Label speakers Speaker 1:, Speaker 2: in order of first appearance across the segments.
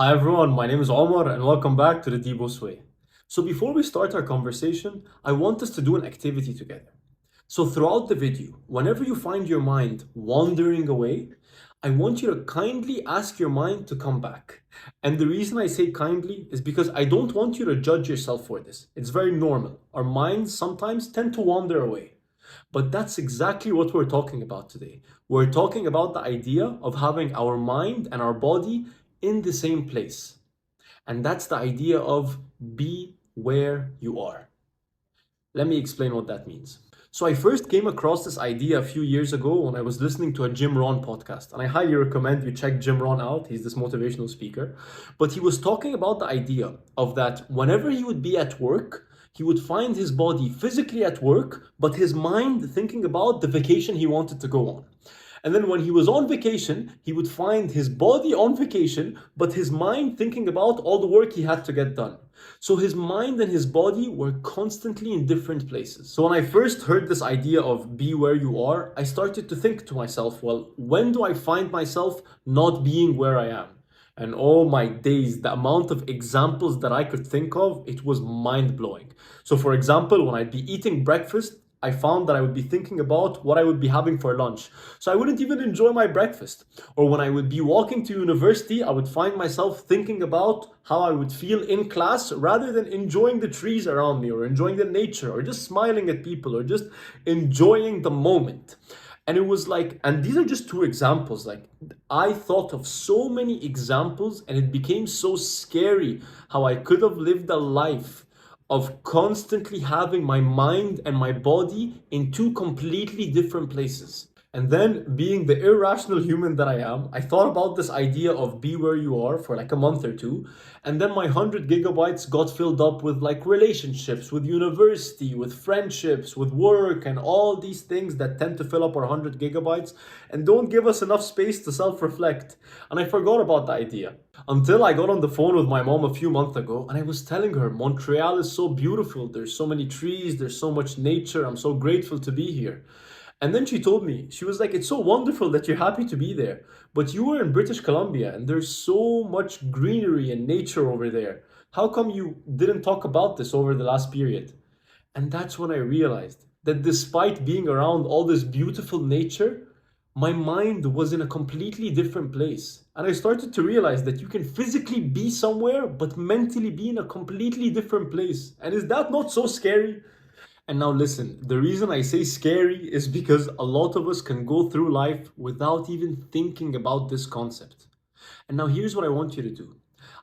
Speaker 1: Hi everyone, my name is Omar and welcome back to the Debo's Way. So before we start our conversation, I want us to do an activity together. So throughout the video, whenever you find your mind wandering away, I want you to kindly ask your mind to come back. And the reason I say kindly is because I don't want you to judge yourself for this. It's very normal. Our minds sometimes tend to wander away. But that's exactly what we're talking about today. We're talking about the idea of having our mind and our body in the same place. And that's the idea of be where you are. Let me explain what that means. So I first came across this idea a few years ago when I was listening to a Jim Rohn podcast, and I highly recommend you check Jim Rohn out. He's this motivational speaker. But he was talking about the idea of that whenever he would be at work, he would find his body physically at work, but his mind thinking about the vacation he wanted to go on. And then when he was on vacation, he would find his body on vacation, but his mind thinking about all the work he had to get done. So his mind and his body were constantly in different places. So when I first heard this idea of be where you are, I started to think to myself, well, when do I find myself not being where I am? And oh my days, the amount of examples that I could think of, it was mind blowing. So, for example, when I'd be eating breakfast, I found that I would be thinking about what I would be having for lunch. So I wouldn't even enjoy my breakfast. Or when I would be walking to university, I would find myself thinking about how I would feel in class rather than enjoying the trees around me or enjoying the nature or just smiling at people or just enjoying the moment. And it was like, and these are just two examples. Like, I thought of so many examples, and it became so scary how I could have lived a life of constantly having my mind and my body in two completely different places. And then, being the irrational human that I am, I thought about this idea of be where you are for like a month or two. And then my 100 gigabytes got filled up with like relationships, with university, with friendships, with work, and all these things that tend to fill up our 100 gigabytes and don't give us enough space to self reflect. And I forgot about the idea until I got on the phone with my mom a few months ago and I was telling her, Montreal is so beautiful. There's so many trees, there's so much nature. I'm so grateful to be here. And then she told me, she was like, it's so wonderful that you're happy to be there. But you were in British Columbia and there's so much greenery and nature over there. How come you didn't talk about this over the last period? And that's when I realized that despite being around all this beautiful nature, my mind was in a completely different place. And I started to realize that you can physically be somewhere, but mentally be in a completely different place. And is that not so scary? And now listen, the reason I say scary is because a lot of us can go through life without even thinking about this concept. And now here's what I want you to do.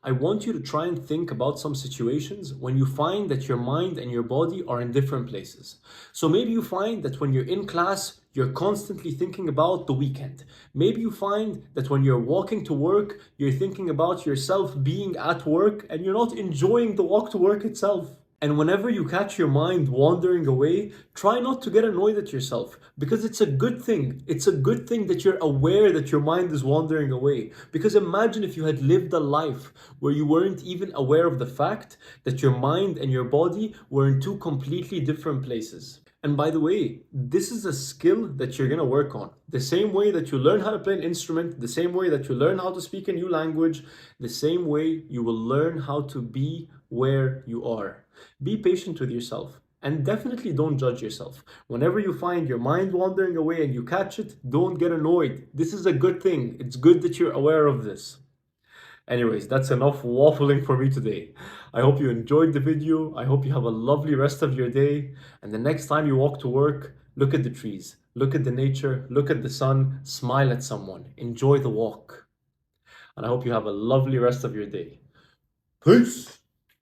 Speaker 1: I want you to try and think about some situations when you find that your mind and your body are in different places. So maybe you find that when you're in class, you're constantly thinking about the weekend. Maybe you find that when you're walking to work, you're thinking about yourself being at work and you're not enjoying the walk to work itself. And whenever you catch your mind wandering away, try not to get annoyed at yourself because it's a good thing. It's a good thing that you're aware that your mind is wandering away. Because imagine if you had lived a life where you weren't even aware of the fact that your mind and your body were in two completely different places. And by the way, this is a skill that you're going to work on. The same way that you learn how to play an instrument, the same way that you learn how to speak a new language, the same way you will learn how to be where you are. Be patient with yourself and definitely don't judge yourself. Whenever you find your mind wandering away and you catch it, don't get annoyed. This is a good thing. It's good that you're aware of this. Anyways, that's enough waffling for me today. I hope you enjoyed the video. I hope you have a lovely rest of your day. And the next time you walk to work, look at the trees, look at the nature, look at the sun, smile at someone, enjoy the walk. And I hope you have a lovely rest of your day. Peace.